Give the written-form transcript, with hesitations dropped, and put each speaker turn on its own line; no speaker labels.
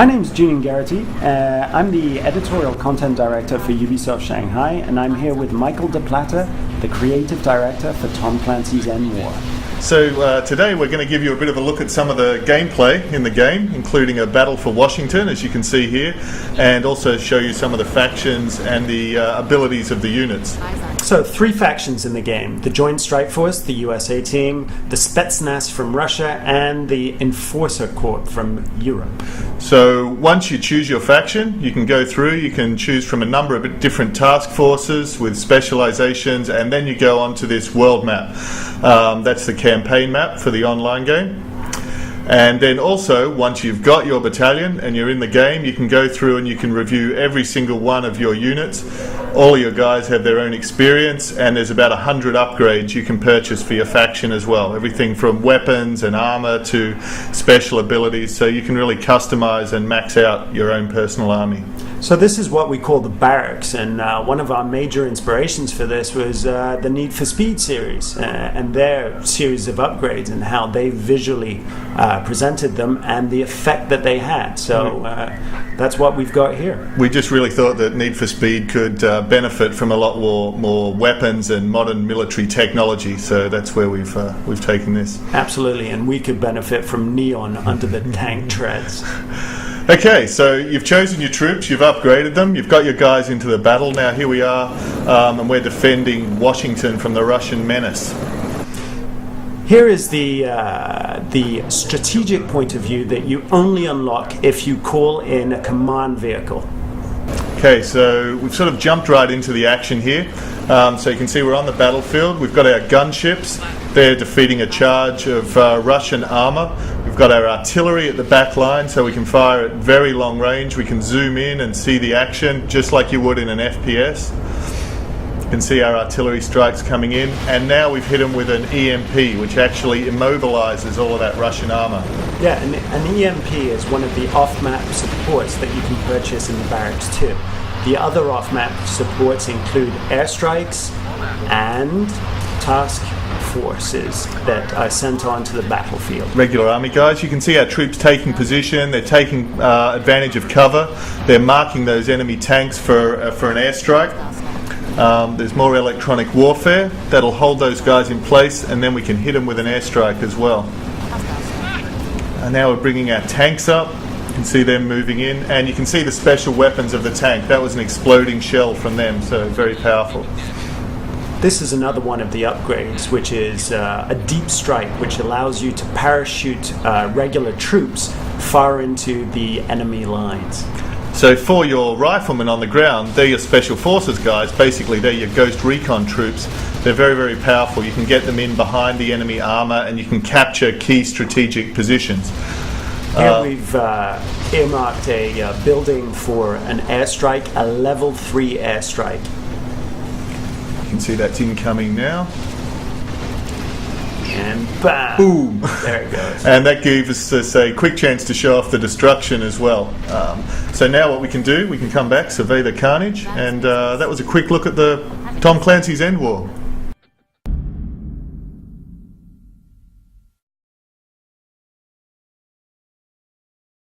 My name's Julian Garrity. I'm the editorial content director for Ubisoft Shanghai, and I'm here with Michael De Plata, the creative director for Tom Clancy's EndWar.
So today we're going to give you a bit of a look at some of the gameplay in the game, including a battle for Washington, as you can see here, and also show you some of the factions and the abilities of the units.
So 3 factions in the game: the Joint Strike Force, the USA team, the Spetsnaz from Russia, and the Enforcer Corps from Europe.
So once you choose your faction, you can go through, you can choose from a number of different task forces with specializations, and then you go on to this world map. That's the campaign map for the online game. And then also, once you've got your battalion and you're in the game, you can go through and you can review every single one of your units. All of your guys have their own experience, and there's about 100 upgrades you can purchase for your faction as well. Everything from weapons and armor to special abilities, so you can really customize and max out your own personal army.
So this is what we call the barracks, and one of our major inspirations for this was the Need for Speed series and their series of upgrades and how they visually presented them and the effect that they had. So that's what we've got here.
We just really thought that Need for Speed could benefit from a lot more weapons and modern military technology, so that's where we've taken this.
Absolutely, and we could benefit from neon under the tank treads.
Okay, so you've chosen your troops, you've upgraded them, you've got your guys into the battle. Now here we are, and we're defending Washington from the Russian menace.
Here is the strategic point of view that you only unlock if you call in a command vehicle.
Okay, so we've sort of jumped right into the action here. So you can see we're on the battlefield. We've got our gunships. They're defeating a charge of Russian armor. We've got our artillery at the back line, so we can fire at very long range. We can zoom in and see the action just like you would in an FPS. You can see our artillery strikes coming in, and now we've hit them with an EMP, which actually immobilizes all of that Russian armor.
Yeah, and an EMP is one of the off-map supports that you can purchase in the barracks too. The other off-map supports include airstrikes and task forces that are sent onto the battlefield.
Regular army guys, you can see our troops taking position. They're taking advantage of cover. They're marking those enemy tanks for an airstrike. There's more electronic warfare that'll hold those guys in place, and then we can hit them with an airstrike as well. And now we're bringing our tanks up. You can see them moving in, and you can see the special weapons of the tank. That was an exploding shell from them, so very powerful.
This is another one of the upgrades, which is a deep strike, which allows you to parachute regular troops far into the enemy lines.
So for your riflemen on the ground, they're your special forces guys. Basically, they're your ghost recon troops. They're very, very powerful. You can get them in behind the enemy armor, and you can capture key strategic positions.
Here we've earmarked a building for an airstrike, a level 3 airstrike.
You can see that's incoming now.
And bam!
Boom!
There it goes.
And that gives us a quick chance to show off the destruction as well. So now what we can do, we can come back, survey the carnage, and that was a quick look at the Tom Clancy's EndWar.